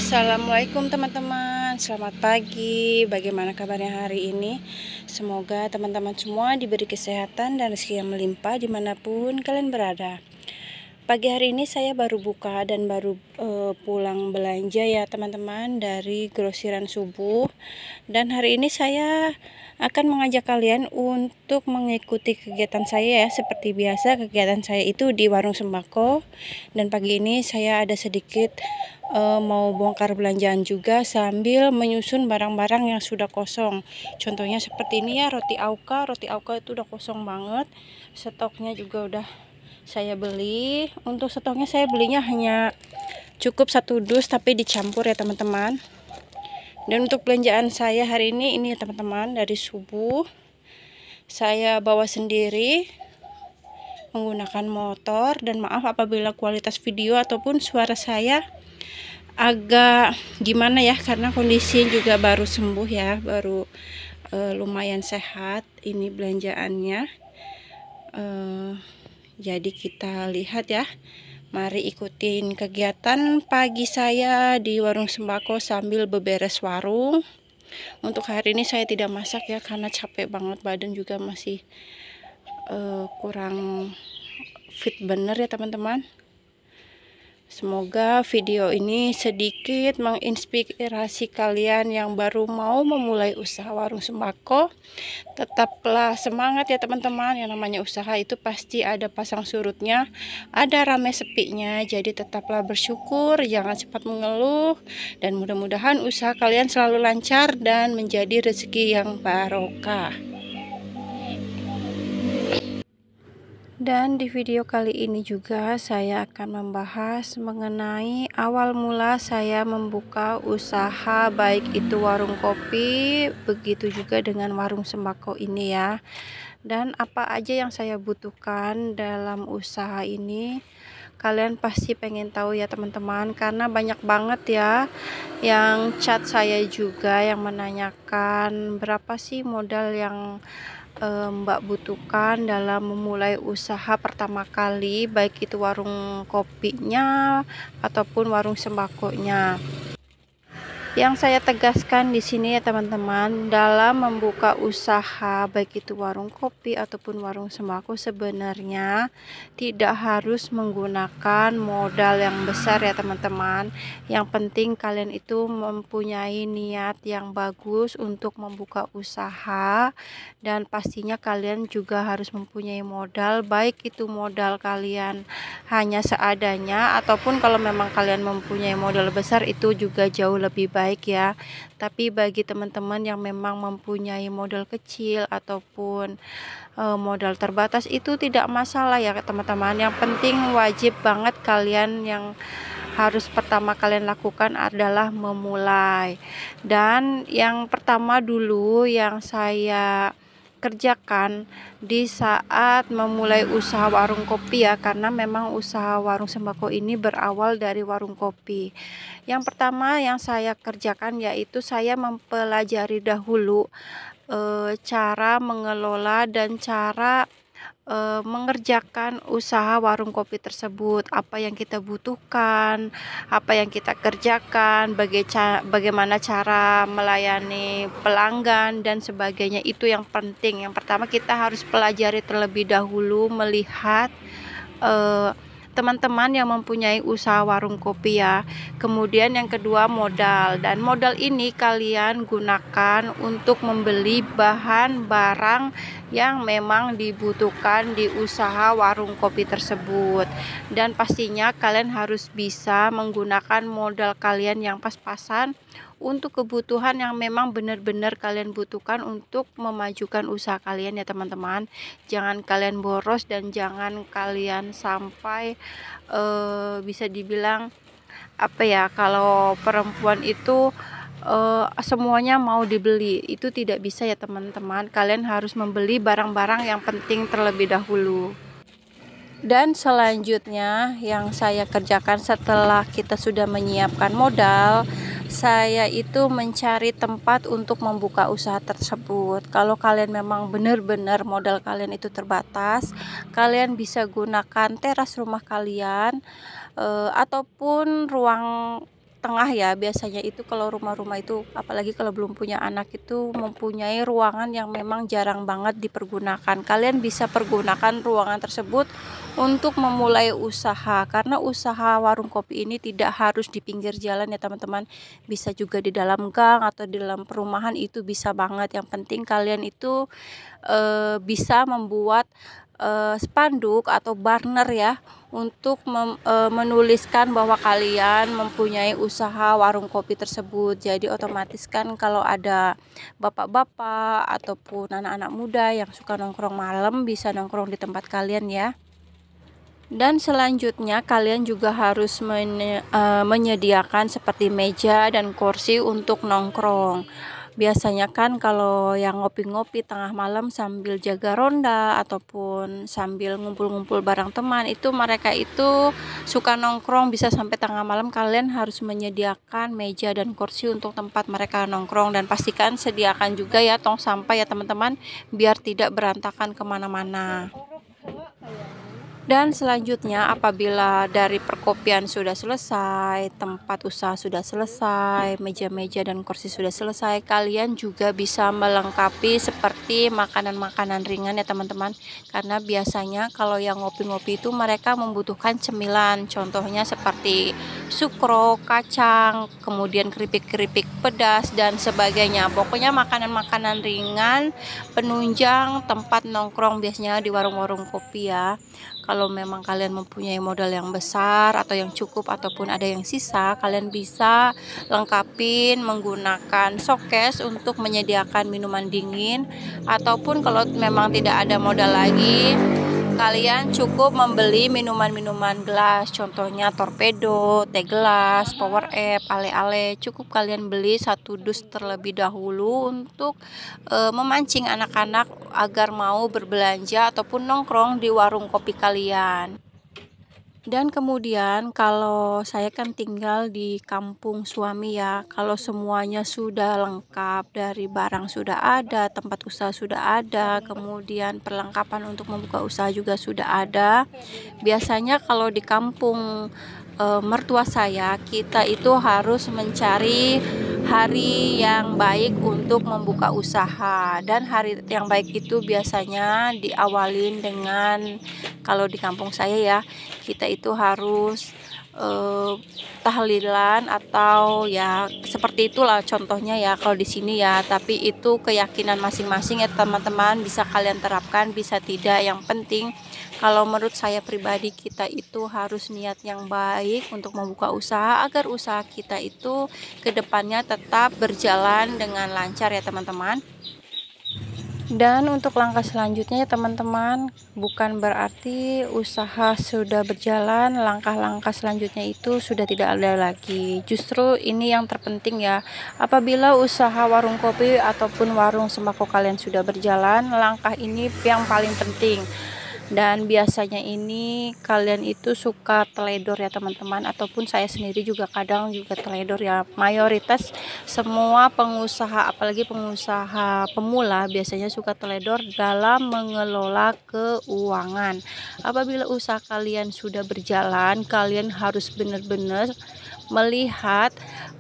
Assalamualaikum teman-teman, selamat pagi. Bagaimana kabarnya hari ini? Semoga teman-teman semua diberi kesehatan dan rezeki yang melimpah dimanapun kalian berada. Pagi hari ini saya baru buka dan baru pulang belanja ya teman-teman dari grosiran subuh. Dan hari ini saya akan mengajak kalian untuk mengikuti kegiatan saya ya. Seperti biasa kegiatan saya itu di warung sembako. Dan pagi ini saya ada sedikit mau bongkar belanjaan juga sambil menyusun barang-barang yang sudah kosong. Contohnya seperti ini ya, roti Auka itu udah kosong banget. Stoknya juga udah saya beli. Untuk stoknya saya belinya hanya cukup 1 dus tapi dicampur ya teman-teman. Dan untuk belanjaan saya hari ini ya teman-teman, dari subuh saya bawa sendiri menggunakan motor. Dan maaf apabila kualitas video ataupun suara saya agak gimana ya, karena kondisi juga baru sembuh ya, baru lumayan sehat ini belanjaannya. Jadi kita lihat ya, mari ikutin kegiatan pagi saya di warung sembako sambil beberes warung. Untuk hari ini saya tidak masak ya, karena capek banget, badan juga masih kurang fit bener ya teman-teman. Semoga video ini sedikit menginspirasi kalian yang baru mau memulai usaha warung sembako. Tetaplah semangat ya teman-teman, yang namanya usaha itu pasti ada pasang surutnya, ada rame sepinya. Jadi tetaplah bersyukur, jangan cepat mengeluh, dan mudah-mudahan usaha kalian selalu lancar dan menjadi rezeki yang barokah. Dan di video kali ini juga saya akan membahas mengenai awal mula saya membuka usaha, baik itu warung kopi, begitu juga dengan warung sembako ini ya. Dan apa aja yang saya butuhkan dalam usaha ini, kalian pasti pengen tahu ya teman-teman, karena banyak banget ya yang chat saya juga yang menanyakan berapa sih modal yang Mbak butuhkan dalam memulai usaha pertama kali, baik itu warung kopinya ataupun warung sembakonya. Yang saya tegaskan di sini ya teman-teman, dalam membuka usaha baik itu warung kopi ataupun warung sembako sebenarnya tidak harus menggunakan modal yang besar ya teman-teman. Yang penting kalian itu mempunyai niat yang bagus untuk membuka usaha, dan pastinya kalian juga harus mempunyai modal, baik itu modal kalian hanya seadanya ataupun kalau memang kalian mempunyai modal besar itu juga jauh lebih baik ya. Tapi bagi teman-teman yang memang mempunyai modal kecil ataupun modal terbatas itu tidak masalah ya teman-teman. Yang penting wajib banget kalian yang harus pertama kalian lakukan adalah memulai. Dan yang pertama dulu yang saya kerjakan di saat memulai usaha warung kopi ya, karena memang usaha warung sembako ini berawal dari warung kopi. Yang pertama yang saya kerjakan yaitu saya mempelajari dahulu cara mengelola dan cara mengerjakan usaha warung kopi tersebut, apa yang kita butuhkan, apa yang kita kerjakan, bagaimana cara melayani pelanggan dan sebagainya. Itu yang penting. Yang pertama kita harus pelajari terlebih dahulu, melihat teman-teman yang mempunyai usaha warung kopi ya. Kemudian yang kedua modal, dan modal ini kalian gunakan untuk membeli bahan barang yang memang dibutuhkan di usaha warung kopi tersebut. Dan pastinya kalian harus bisa menggunakan modal kalian yang pas-pasan untuk kebutuhan yang memang benar-benar kalian butuhkan untuk memajukan usaha kalian ya teman-teman. Jangan kalian boros dan jangan kalian sampai bisa dibilang apa ya, kalau perempuan itu semuanya mau dibeli, itu tidak bisa ya teman-teman. Kalian harus membeli barang-barang yang penting terlebih dahulu. Dan selanjutnya yang saya kerjakan setelah kita sudah menyiapkan modal, saya itu mencari tempat untuk membuka usaha tersebut. Kalau kalian memang benar-benar modal kalian itu terbatas, kalian bisa gunakan teras rumah kalian ataupun ruang tengah ya. Biasanya itu kalau rumah-rumah itu, apalagi kalau belum punya anak, itu mempunyai ruangan yang memang jarang banget dipergunakan. Kalian bisa pergunakan ruangan tersebut untuk memulai usaha, karena usaha warung kopi ini tidak harus di pinggir jalan ya teman-teman, bisa juga di dalam gang atau di dalam perumahan, itu bisa banget. Yang penting kalian itu bisa membuat spanduk atau banner ya, untuk menuliskan bahwa kalian mempunyai usaha warung kopi tersebut. Jadi otomatis kan kalau ada bapak-bapak ataupun anak-anak muda yang suka nongkrong malam, bisa nongkrong di tempat kalian ya. Dan selanjutnya kalian juga harus menyediakan seperti meja dan kursi untuk nongkrong. Biasanya kan kalau yang ngopi-ngopi tengah malam sambil jaga ronda ataupun sambil ngumpul-ngumpul bareng teman, itu mereka itu suka nongkrong bisa sampai tengah malam. Kalian harus menyediakan meja dan kursi untuk tempat mereka nongkrong, dan pastikan sediakan juga ya tong sampah ya teman-teman, biar tidak berantakan kemana-mana. Dan selanjutnya, apabila dari perkopian sudah selesai, tempat usaha sudah selesai, meja-meja dan kursi sudah selesai, kalian juga bisa melengkapi seperti makanan-makanan ringan ya teman-teman. Karena biasanya kalau yang ngopi-ngopi itu mereka membutuhkan cemilan, contohnya seperti sukro, kacang, kemudian keripik-keripik pedas dan sebagainya. Pokoknya makanan-makanan ringan penunjang tempat nongkrong biasanya di warung-warung kopi ya. Kalau memang kalian mempunyai modal yang besar atau yang cukup ataupun ada yang sisa, kalian bisa lengkapin menggunakan showcase untuk menyediakan minuman dingin. Ataupun kalau memang tidak ada modal lagi, kalian cukup membeli minuman-minuman gelas, contohnya torpedo, teh gelas, power up, ale-ale. Cukup kalian beli 1 dus terlebih dahulu untuk memancing anak-anak agar mau berbelanja ataupun nongkrong di warung kopi kalian. Dan kemudian kalau saya kan tinggal di kampung suami ya, kalau semuanya sudah lengkap, dari barang sudah ada, tempat usaha sudah ada, kemudian perlengkapan untuk membuka usaha juga sudah ada. Biasanya kalau di kampung mertua saya, kita itu harus mencari hari yang baik untuk membuka usaha. Dan hari yang baik itu biasanya diawalin dengan, kalau di kampung saya ya, kita itu harus tahlilan atau ya seperti itulah contohnya ya kalau di sini ya. Tapi itu keyakinan masing-masing ya teman-teman, bisa kalian terapkan bisa tidak. Yang penting kalau menurut saya pribadi, kita itu harus niat yang baik untuk membuka usaha agar usaha kita itu kedepannya tetap berjalan dengan lancar ya teman-teman. Dan untuk langkah selanjutnya ya teman-teman, bukan berarti usaha sudah berjalan, langkah-langkah selanjutnya itu sudah tidak ada lagi. Justru ini yang terpenting ya. Apabila usaha warung kopi ataupun warung sembako kalian sudah berjalan, langkah ini yang paling penting. Dan biasanya ini kalian itu suka teledor ya teman-teman, ataupun saya sendiri juga kadang juga teledor ya. Mayoritas semua pengusaha, apalagi pengusaha pemula, biasanya suka teledor dalam mengelola keuangan. Apabila usaha kalian sudah berjalan, kalian harus benar-benar melihat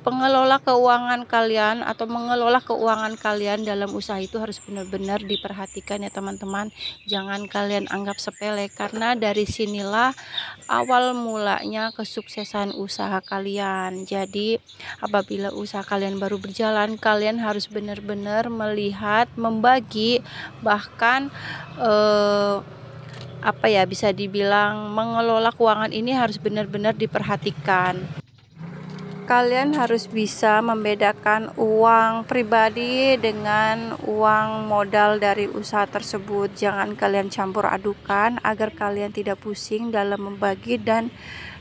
pengelola keuangan kalian atau mengelola keuangan kalian dalam usaha itu harus benar-benar diperhatikan ya teman-teman. Jangan kalian anggap sepele, karena dari sinilah awal mulanya kesuksesan usaha kalian. Jadi apabila usaha kalian baru berjalan, kalian harus benar-benar melihat, membagi, bahkan apa ya, bisa dibilang mengelola keuangan ini harus benar-benar diperhatikan. Kalian harus bisa membedakan uang pribadi dengan uang modal dari usaha tersebut. Jangan kalian campur adukan agar kalian tidak pusing dalam membagi dan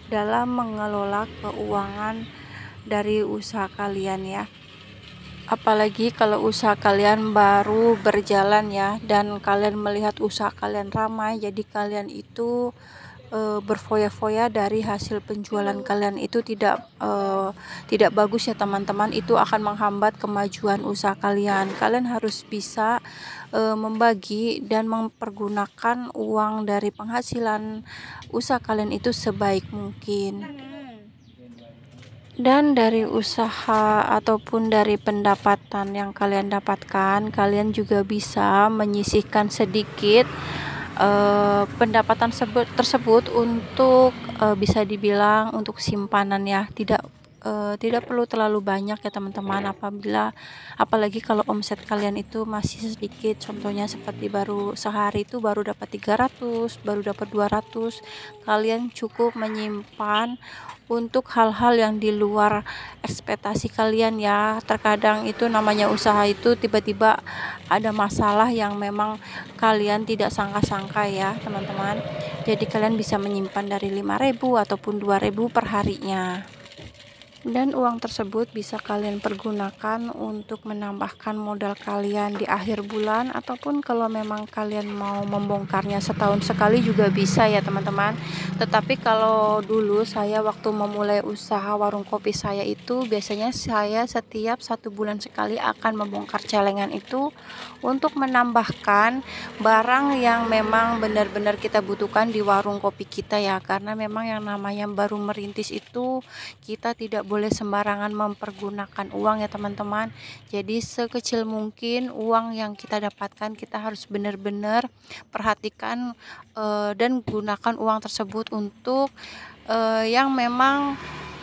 dalam mengelola keuangan dari usaha kalian ya. Apalagi kalau usaha kalian baru berjalan ya, dan kalian melihat usaha kalian ramai, jadi kalian itu berfoya-foya dari hasil penjualan kalian itu tidak bagus ya teman-teman. Itu akan menghambat kemajuan usaha kalian. Kalian harus bisa membagi dan mempergunakan uang dari penghasilan usaha kalian itu sebaik mungkin. Dan dari usaha ataupun dari pendapatan yang kalian dapatkan, kalian juga bisa menyisihkan sedikit pendapatan tersebut untuk bisa dibilang untuk simpanan ya. Tidak perlu terlalu banyak ya teman-teman, apalagi kalau omset kalian itu masih sedikit, contohnya seperti baru sehari itu baru dapat 300, baru dapat 200, kalian cukup menyimpan untuk hal-hal yang di luar ekspektasi kalian ya. Terkadang itu namanya usaha itu tiba-tiba ada masalah yang memang kalian tidak sangka-sangka ya teman-teman. Jadi kalian bisa menyimpan dari 5.000 ataupun 2.000 per harinya. Dan uang tersebut bisa kalian pergunakan untuk menambahkan modal kalian di akhir bulan, ataupun kalau memang kalian mau membongkarnya setahun sekali juga bisa ya teman-teman. Tetapi kalau dulu saya waktu memulai usaha warung kopi saya itu, biasanya saya setiap 1 bulan sekali akan membongkar celengan itu untuk menambahkan barang yang memang benar-benar kita butuhkan di warung kopi kita ya. Karena memang yang namanya baru merintis itu kita tidak boleh sembarangan mempergunakan uang ya teman-teman. Jadi sekecil mungkin uang yang kita dapatkan, kita harus benar-benar perhatikan dan gunakan uang tersebut untuk yang memang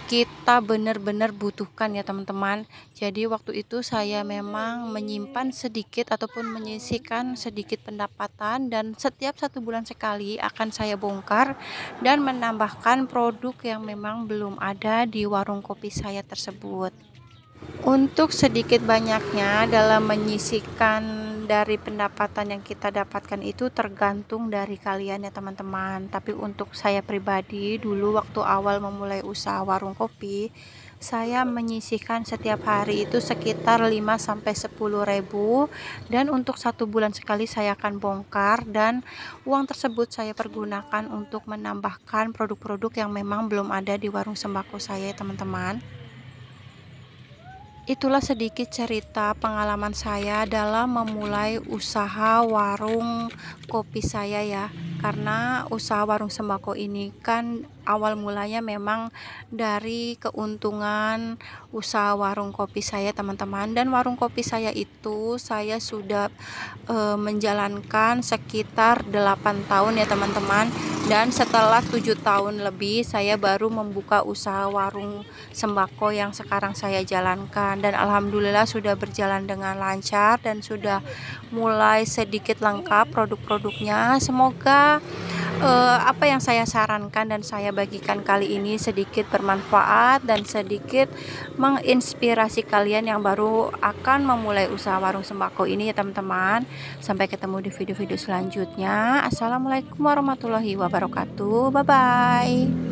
kita benar-benar butuhkan ya teman-teman. Jadi waktu itu saya memang menyimpan sedikit ataupun menyisihkan sedikit pendapatan, dan setiap 1 bulan sekali akan saya bongkar dan menambahkan produk yang memang belum ada di warung kopi saya tersebut. Untuk sedikit banyaknya dalam menyisihkan dari pendapatan yang kita dapatkan itu tergantung dari kalian ya teman-teman. Tapi untuk saya pribadi, dulu waktu awal memulai usaha warung kopi, saya menyisihkan setiap hari itu sekitar 5-10 ribu, dan untuk 1 bulan sekali saya akan bongkar, dan uang tersebut saya pergunakan untuk menambahkan produk-produk yang memang belum ada di warung sembako saya teman-teman. Itulah sedikit cerita pengalaman saya dalam memulai usaha warung kopi saya ya. Karena usaha warung sembako ini kan awal mulanya memang dari keuntungan usaha warung kopi saya teman-teman. Dan warung kopi saya itu saya sudah menjalankan sekitar 8 tahun ya teman-teman. Dan setelah 7 tahun lebih saya baru membuka usaha warung sembako yang sekarang saya jalankan, dan alhamdulillah sudah berjalan dengan lancar dan sudah mulai sedikit lengkap produk-produknya. Semoga apa yang saya sarankan dan saya bagikan kali ini sedikit bermanfaat dan sedikit menginspirasi kalian yang baru akan memulai usaha warung sembako ini ya teman-teman. Sampai ketemu di video-video selanjutnya. Assalamualaikum warahmatullahi wabarakatuh. Bye bye.